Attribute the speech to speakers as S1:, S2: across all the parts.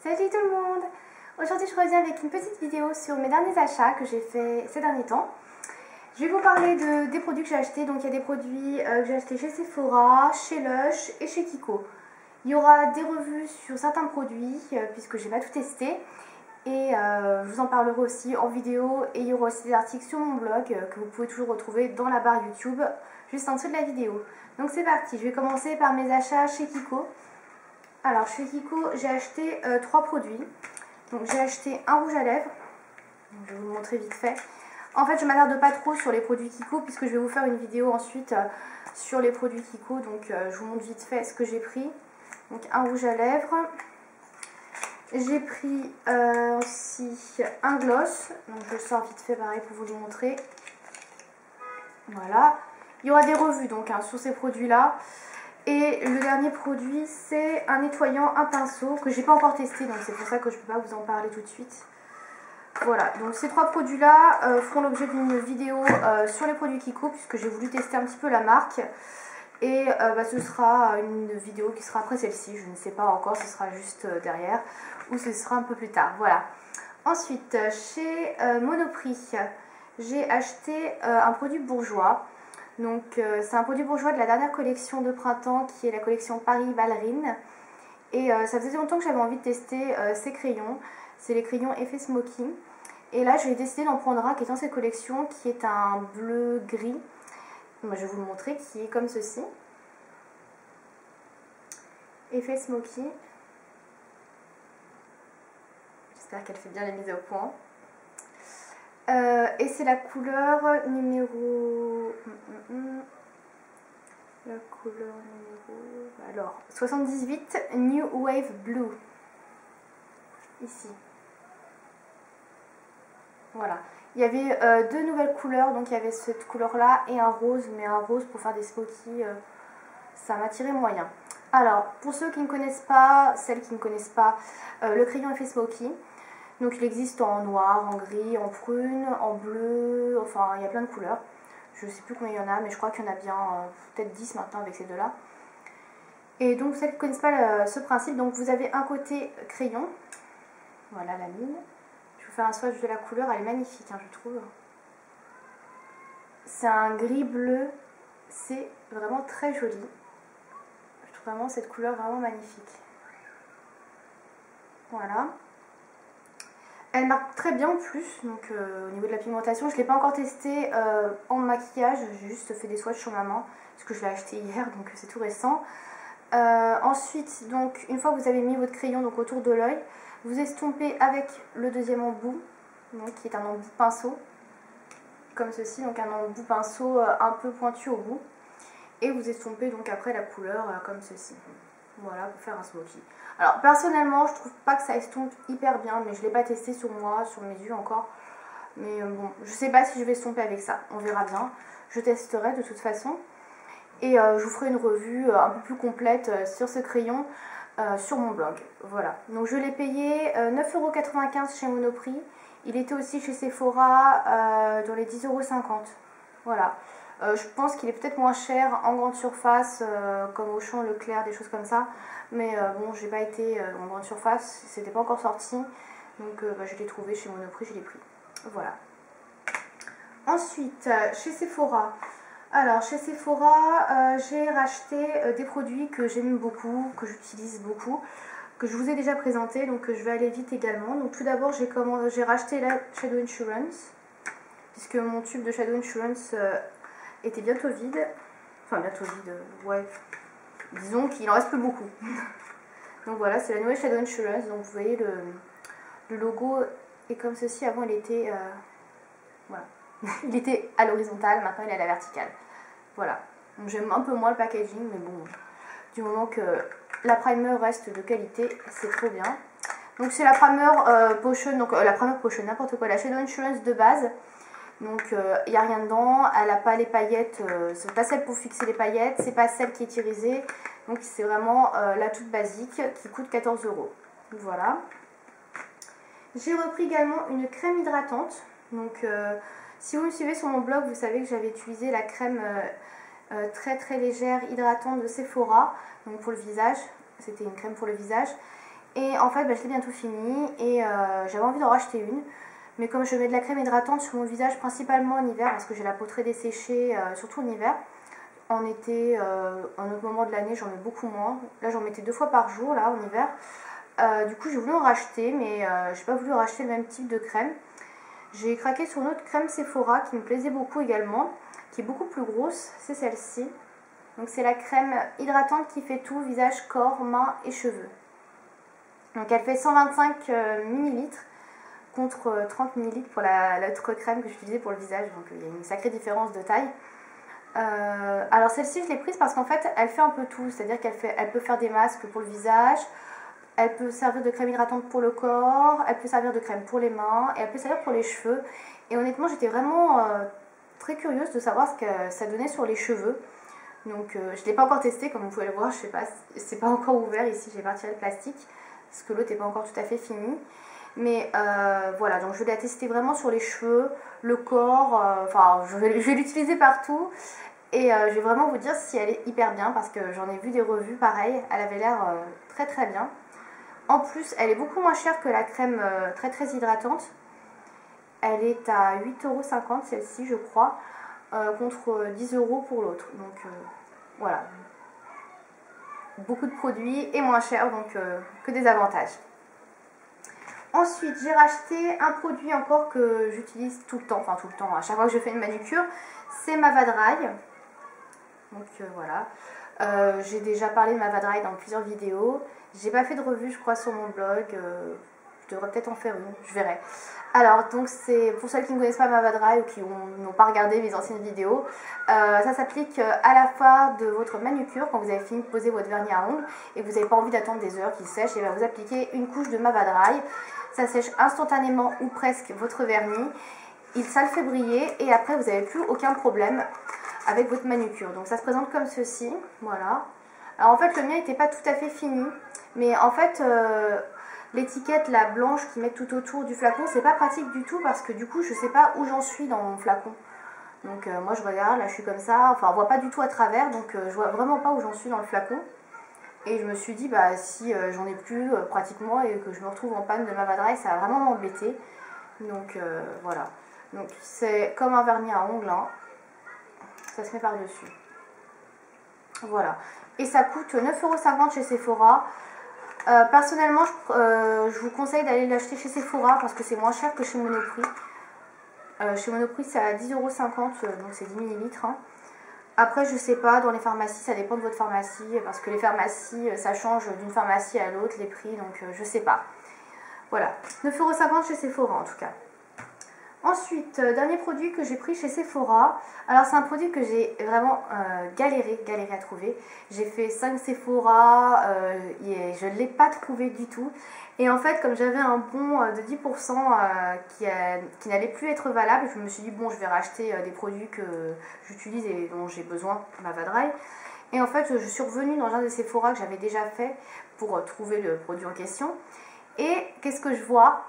S1: Salut tout le monde! Aujourd'hui je reviens avec une petite vidéo sur mes derniers achats que j'ai fait ces derniers temps. Je vais vous parler des produits que j'ai achetés. Donc il y a des produits que j'ai achetés chez Sephora, chez Lush et chez Kiko. Il y aura des revues sur certains produits puisque j'ai pas tout testé. Et je vous en parlerai aussi en vidéo. Et il y aura aussi des articles sur mon blog que vous pouvez toujours retrouver dans la barre YouTube juste en dessous de la vidéo. Donc c'est parti, je vais commencer par mes achats chez Kiko. Alors chez Kiko j'ai acheté 3 produits. Donc j'ai acheté un rouge à lèvres, donc, je vais vous le montrer vite fait. En fait je ne m'attarde pas trop sur les produits Kiko puisque je vais vous faire une vidéo ensuite sur les produits Kiko. Donc je vous montre vite fait ce que j'ai pris. Donc un rouge à lèvres. J'ai pris aussi un gloss, donc je le sors vite fait pareil pour vous le montrer. Voilà, il y aura des revues donc sur ces produits là. Et le dernier produit c'est un nettoyant, un pinceau que j'ai pas encore testé, donc c'est pour ça que je peux pas vous en parler tout de suite. Voilà, donc ces 3 produits là feront l'objet d'une vidéo sur les produits Kiko puisque j'ai voulu tester un petit peu la marque. Et ce sera une vidéo qui sera après celle-ci, je ne sais pas encore, ce sera juste derrière ou ce sera un peu plus tard. Voilà. Ensuite, chez Monoprix, j'ai acheté un produit bourgeois. Donc c'est un produit bourgeois de la dernière collection de printemps qui est la collection Paris Ballerine. Et ça faisait longtemps que j'avais envie de tester ces crayons. C'est les crayons effet smoky. Et là j'ai décidé d'en prendre un qui est dans cette collection qui est un bleu gris. Moi, je vais vous le montrer, qui est comme ceci. Effet smoky. J'espère qu'elle fait bien la mise au point. Et c'est la couleur numéro... La couleur numéro... Alors, 78, New Wave Blue. Ici. Voilà. Il y avait 2 nouvelles couleurs, donc il y avait cette couleur là et un rose, mais un rose pour faire des smokies, ça m'a tiré moyen. Alors, pour ceux qui ne connaissent pas, celles qui ne connaissent pas, le crayon effet smoky, donc il existe en noir, en gris, en prune, en bleu, enfin il y a plein de couleurs. Je ne sais plus combien il y en a, mais je crois qu'il y en a bien peut-être 10 maintenant avec ces deux-là. Et donc, celles qui ne connaissent pas ce principe, donc vous avez un côté crayon, voilà la mine. Je vais vous faire un swatch de la couleur, elle est magnifique, hein, je trouve. C'est un gris bleu, c'est vraiment très joli. Je trouve vraiment cette couleur vraiment magnifique. Voilà. Elle marque très bien en plus, donc au niveau de la pigmentation, je ne l'ai pas encore testé en maquillage, j'ai juste fait des swatchs sur ma main, parce que je l'ai acheté hier, donc c'est tout récent. Ensuite, donc, une fois que vous avez mis votre crayon donc, autour de l'œil, vous estompez avec le deuxième embout, donc, qui est un embout pinceau, comme ceci, donc un embout pinceau un peu pointu au bout. Et vous estompez donc après la couleur comme ceci. Voilà, pour faire un smoky. Alors personnellement, je trouve pas que ça estompe hyper bien, mais je l'ai pas testé sur moi, sur mes yeux encore. Mais bon, je sais pas si je vais estomper avec ça, on verra bien. Je testerai de toute façon. Et je vous ferai une revue un peu plus complète sur ce crayon sur mon blog. Voilà, donc je l'ai payé 9,95 € chez Monoprix. Il était aussi chez Sephora dans les 10,50 €. Voilà. Je pense qu'il est peut-être moins cher en grande surface, comme Auchan, Leclerc, des choses comme ça. Mais bon, j'ai pas été en grande surface, c'était pas encore sorti. Donc je l'ai trouvé chez Monoprix, je l'ai pris. Voilà. Ensuite, chez Sephora. Alors, chez Sephora, j'ai racheté des produits que j'aime beaucoup, que j'utilise beaucoup, que je vous ai déjà présenté, donc je vais aller vite également. Donc tout d'abord, j'ai racheté la Shadow Insurance, puisque mon tube de Shadow Insurance était bientôt vide. Enfin, bientôt vide, ouais. Disons qu'il en reste plus beaucoup. Donc voilà, c'est la nouvelle Shadow Insurance. Donc vous voyez, le logo est comme ceci. Avant, il était... voilà. Il était à l'horizontale, maintenant il est à la verticale. Voilà. Donc j'aime un peu moins le packaging, mais bon, du moment que la primer reste de qualité, c'est trop bien. Donc c'est la primer potion, donc la primer potion, n'importe quoi, la Shadow Insurance de base. Donc il n'y a rien dedans, elle n'a pas les paillettes, c'est pas celle pour fixer les paillettes, c'est pas celle qui est irisée. Donc c'est vraiment la toute basique qui coûte 14 €. Voilà. J'ai repris également une crème hydratante. Donc si vous me suivez sur mon blog, vous savez que j'avais utilisé la crème très légère hydratante de Sephora, donc pour le visage. C'était une crème pour le visage. Et en fait, je l'ai bientôt fini et j'avais envie d'en racheter une. Mais comme je mets de la crème hydratante sur mon visage, principalement en hiver, parce que j'ai la peau très desséchée, surtout en hiver. En été, en autre moment de l'année, j'en mets beaucoup moins. Là, j'en mettais 2 fois par jour, là, en hiver. Du coup, j'ai voulu en racheter, mais j'ai pas voulu racheter le même type de crème. J'ai craqué sur une autre crème Sephora qui me plaisait beaucoup également, qui est beaucoup plus grosse, c'est celle-ci. Donc c'est la crème hydratante qui fait tout, visage, corps, mains et cheveux. Donc elle fait 125 ml contre 30 ml pour l'autre crème que j'utilisais pour le visage, donc il y a une sacrée différence de taille. Alors celle-ci je l'ai prise parce qu'en fait elle fait un peu tout, c'est-à-dire elle peut faire des masques pour le visage, elle peut servir de crème hydratante pour le corps, elle peut servir de crème pour les mains et elle peut servir pour les cheveux. Et honnêtement j'étais vraiment très curieuse de savoir ce que ça donnait sur les cheveux. Donc je ne l'ai pas encore testé comme vous pouvez le voir, je sais pas, c'est pas encore ouvert ici, j'ai pas retiré le plastique parce que l'autre n'est pas encore tout à fait fini. Mais voilà, donc je vais la tester vraiment sur les cheveux, le corps, enfin je vais l'utiliser partout. Et je vais vraiment vous dire si elle est hyper bien parce que j'en ai vu des revues pareilles, elle avait l'air très très bien. En plus, elle est beaucoup moins chère que la crème très très hydratante. Elle est à 8,50 € celle-ci je crois, contre 10 € pour l'autre. Donc voilà, beaucoup de produits et moins cher, donc que des avantages. Ensuite, j'ai racheté un produit encore que j'utilise tout le temps, enfin tout le temps, à chaque fois que je fais une manucure, c'est Mavadry. Donc voilà, j'ai déjà parlé de Mavadry dans plusieurs vidéos. J'ai pas fait de revue, je crois, sur mon blog. Je devrais peut-être en faire une, je verrai. Alors, donc c'est pour celles qui ne connaissent pas Mavadry ou qui n'ont pas regardé mes anciennes vidéos, ça s'applique à la fin de votre manucure, quand vous avez fini de poser votre vernis à ongles et que vous n'avez pas envie d'attendre des heures qu'il sèche, et bien vous appliquez une couche de Mavadry. Ça sèche instantanément ou presque votre vernis, ça le fait briller et après vous n'avez plus aucun problème avec votre manucure. Donc ça se présente comme ceci, voilà. Alors en fait le mien n'était pas tout à fait fini, mais en fait l'étiquette la blanche qui met tout autour du flacon, c'est pas pratique du tout parce que du coup je sais pas où j'en suis dans mon flacon. Donc moi je regarde, là je suis comme ça, enfin on voit pas du tout à travers, donc je vois vraiment pas où j'en suis dans le flacon. Et je me suis dit, bah si j'en ai plus pratiquement et que je me retrouve en panne de Mavadry, ça va vraiment m'embêter. Donc voilà. Donc c'est comme un vernis à ongles, hein. Ça se met par-dessus. Voilà. Et ça coûte 9,50 € chez Sephora. Personnellement, je vous conseille d'aller l'acheter chez Sephora parce que c'est moins cher que chez Monoprix. Chez Monoprix, c'est à 10,50 €, donc c'est 10 ml. Hein. Après, je sais pas, dans les pharmacies, ça dépend de votre pharmacie, parce que les pharmacies, ça change d'une pharmacie à l'autre, les prix, donc je sais pas. Voilà, 9,50 € chez Sephora en tout cas. Ensuite, dernier produit que j'ai pris chez Sephora. Alors c'est un produit que j'ai vraiment galéré à trouver. J'ai fait 5 Sephora et je ne l'ai pas trouvé du tout. Et en fait, comme j'avais un bon de 10% qui n'allait plus être valable, je me suis dit bon, je vais racheter des produits que j'utilise et dont j'ai besoin, Mavadry. Et en fait, je suis revenue dans un de Sephora que j'avais déjà fait pour trouver le produit en question. Et qu'est-ce que je vois ?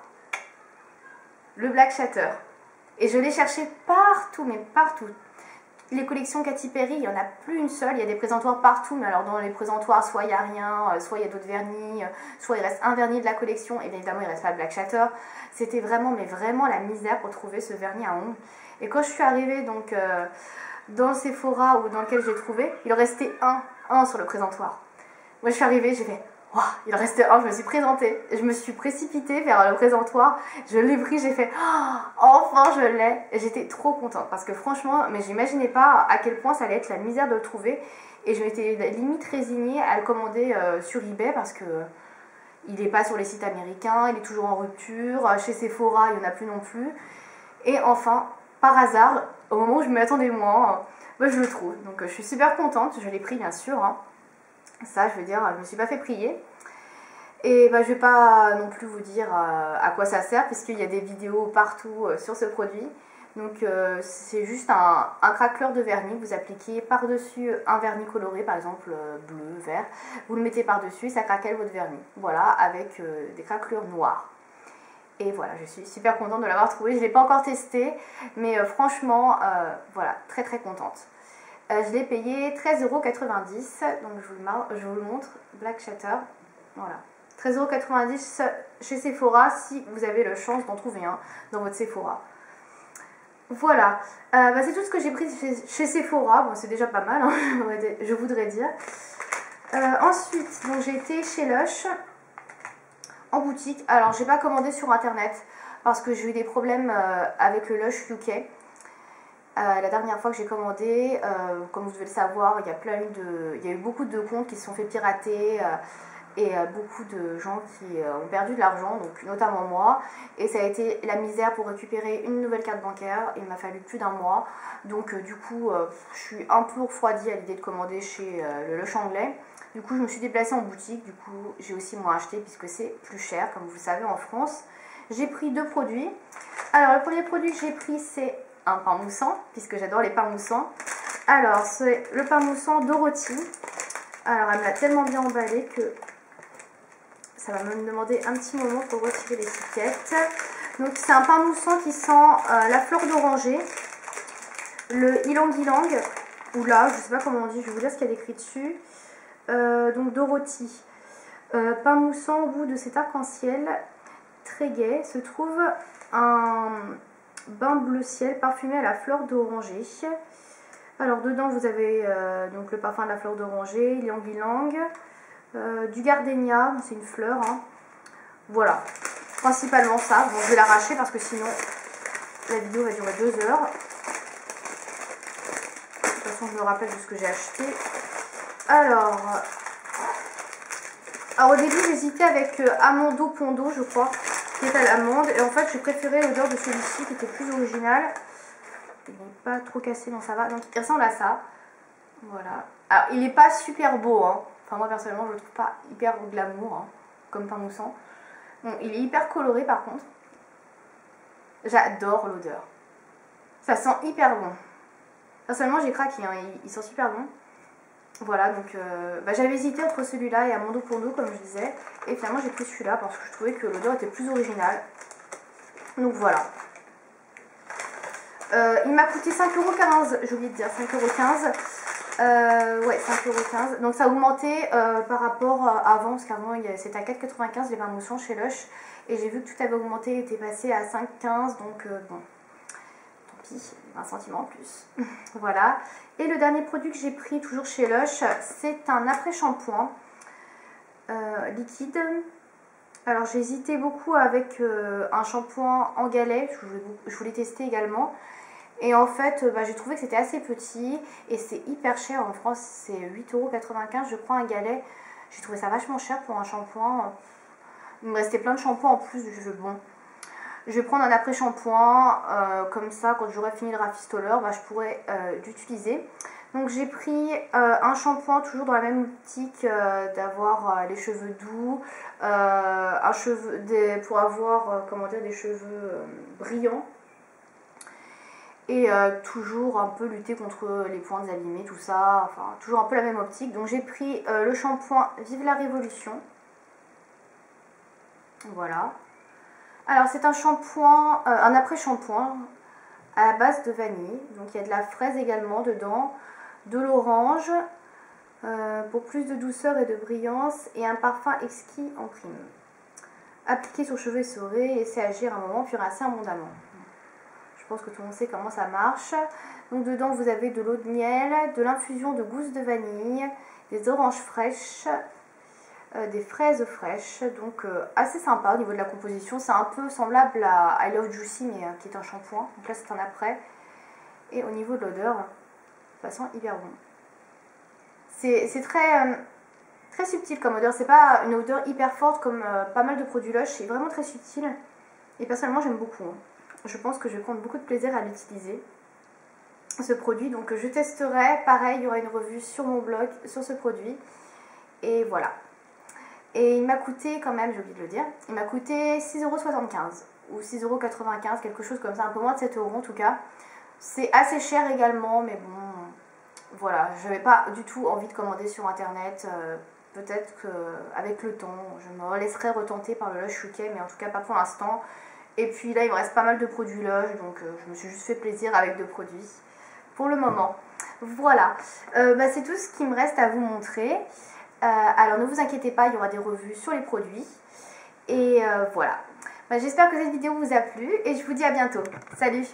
S1: Le Black Shatter. Et je l'ai cherché partout, mais partout. Les collections Katy Perry, il n'y en a plus une seule. Il y a des présentoirs partout, mais alors dans les présentoirs, soit il n'y a rien, soit il y a d'autres vernis, soit il reste un vernis de la collection, et bien évidemment il ne reste pas le Black Shatter. C'était vraiment, mais vraiment la misère pour trouver ce vernis à ongles. Et quand je suis arrivée donc dans le Sephora ou dans lequel j'ai trouvé, il en restait un sur le présentoir. Moi je suis arrivée, j'ai fait... Wow, il en restait un, je me suis présentée, je me suis précipitée vers le présentoir, je l'ai pris, j'ai fait oh, enfin je l'ai, et j'étais trop contente parce que franchement, mais j'imaginais pas à quel point ça allait être la misère de le trouver et je m'étais limite résignée à le commander sur eBay parce que il n'est pas sur les sites américains, il est toujours en rupture, chez Sephora il n'y en a plus non plus et enfin, par hasard, au moment où je m'y attendais moins, je le trouve, donc je suis super contente, je l'ai pris bien sûr, hein. Ça, je veux dire, je ne me suis pas fait prier. Et je ne vais pas non plus vous dire à quoi ça sert, puisqu'il y a des vidéos partout sur ce produit. Donc, c'est juste un craqueleur de vernis. Vous appliquez par-dessus un vernis coloré, par exemple bleu, vert. Vous le mettez par-dessus et ça craquelle votre vernis. Voilà, avec des craquelures noires. Et voilà, je suis super contente de l'avoir trouvé. Je ne l'ai pas encore testé, mais franchement, voilà, très très contente. Je l'ai payé 13,90 €, donc je vous le montre, Black Shatter, voilà, 13,90 € chez Sephora si vous avez la chance d'en trouver un dans votre Sephora. Voilà, c'est tout ce que j'ai pris chez Sephora. Bon, c'est déjà pas mal, hein, je voudrais dire. Ensuite, j'ai été chez Lush en boutique. Alors, j'ai pas commandé sur internet parce que j'ai eu des problèmes avec le Lush UK. La dernière fois que j'ai commandé, comme vous devez le savoir, il y a eu beaucoup de comptes qui se sont fait pirater. Et beaucoup de gens qui ont perdu de l'argent, donc notamment moi, et ça a été la misère pour récupérer une nouvelle carte bancaire. Il m'a fallu plus d'un mois, donc du coup je suis un peu refroidie à l'idée de commander chez le Lush anglais. Du coup je me suis déplacée en boutique, du coup j'ai aussi moins acheté puisque c'est plus cher comme vous le savez en France. J'ai pris 2 produits. Alors le premier produit que j'ai pris c'est un pain moussant, puisque j'adore les pains moussants. Alors c'est le pain moussant Dorothy. Alors elle me l'a tellement bien emballé que ça va me demander un petit moment pour retirer l'étiquette. Donc c'est un pain moussant qui sent la fleur d'oranger, le ylang-ylang, ou là, je sais pas comment on dit, je vais vous dire ce qu'il y a écrit dessus. Donc Dorothy. Pain moussant au bout de cet arc-en-ciel très gai se trouve un bain bleu ciel parfumé à la fleur d'oranger. Alors dedans vous avez donc le parfum de la fleur d'oranger, ylang-ylang. Du gardénia, c'est une fleur, hein. Voilà, principalement ça. Bon, je vais l'arracher parce que sinon la vidéo va durer 2 heures. De toute façon, je me rappelle de ce que j'ai acheté. Alors au début, j'hésitais avec Amando Pondo, je crois, qui est à l'amande. Et en fait, j'ai préféré l'odeur de celui-ci qui était plus original. Il n'est pas trop cassé, donc ça va. Donc, il ressemble à ça. Voilà. Alors, il n'est pas super beau, hein. Enfin, moi, personnellement, je le trouve pas hyper glamour, hein, comme pain moussant. Bon, il est hyper coloré, par contre. J'adore l'odeur. Ça sent hyper bon. Personnellement, j'ai craqué, hein. Il sent super bon. Voilà, donc j'avais hésité entre celui-là et Amando Pondo, comme je disais. Et finalement, j'ai pris celui-là parce que je trouvais que l'odeur était plus originale. Donc, voilà. Il m'a coûté 5,15 €, j'ai oublié de dire, 5,15 €. Ouais, 5,15 €. Donc ça a augmenté par rapport à avant, parce qu'avant c'était à 4,95 € les pains moussants chez Lush. Et j'ai vu que tout avait augmenté, était passé à 5,15 €, donc bon, tant pis, 20 centimes en plus. Voilà. Et le dernier produit que j'ai pris, toujours chez Lush, c'est un après-shampoing liquide. Alors j'ai hésité beaucoup avec un shampoing en galet, je voulais tester également. Et en fait, j'ai trouvé que c'était assez petit et c'est hyper cher. En France, c'est 8,95 € je crois un galet. J'ai trouvé ça vachement cher pour un shampoing. Il me restait plein de shampoings en plus. Bon, je vais prendre un après-shampoing. Comme ça, quand j'aurai fini le rafistoleur, je pourrai l'utiliser. Donc j'ai pris un shampoing toujours dans la même optique d'avoir les cheveux doux. Pour avoir des cheveux brillants. Et toujours un peu lutter contre les pointes abîmées, tout ça, enfin toujours un peu la même optique. Donc j'ai pris le shampoing Vive la Révolution. Voilà. Alors c'est un shampoing, un après-shampoing à la base de vanille. Donc il y a de la fraise également dedans, de l'orange, pour plus de douceur et de brillance, et un parfum exquis en prime. Appliqué sur cheveux essorés, laissez agir un moment, puis rincer abondamment. Je pense que tout le monde sait comment ça marche. Donc dedans vous avez de l'eau de miel, de l'infusion de gousse de vanille, des oranges fraîches, des fraises fraîches. Donc assez sympa au niveau de la composition. C'est un peu semblable à I Love Juicy, mais qui est un shampoing. Donc là c'est un après. Et au niveau de l'odeur, ça sent hyper bon. C'est très subtil comme odeur. C'est pas une odeur hyper forte comme pas mal de produits Lush. C'est vraiment très subtil. Et personnellement j'aime beaucoup, hein. Je pense que je vais prendre beaucoup de plaisir à l'utiliser, ce produit. Donc je testerai, pareil, il y aura une revue sur mon blog sur ce produit. Et voilà. Et il m'a coûté quand même, j'ai oublié de le dire, il m'a coûté 6,75 € ou 6,95 €, quelque chose comme ça, un peu moins de 7 € en tout cas. C'est assez cher également, mais bon, voilà, je n'avais pas du tout envie de commander sur internet. Peut-être qu'avec le temps, je me laisserai retenter par le Lush UK, mais en tout cas pas pour l'instant. Et puis là, il me reste pas mal de produits Lush, donc je me suis juste fait plaisir avec 2 produits pour le moment. Voilà, c'est tout ce qui me reste à vous montrer. Alors ne vous inquiétez pas, il y aura des revues sur les produits. Et voilà. J'espère que cette vidéo vous a plu et je vous dis à bientôt. Salut!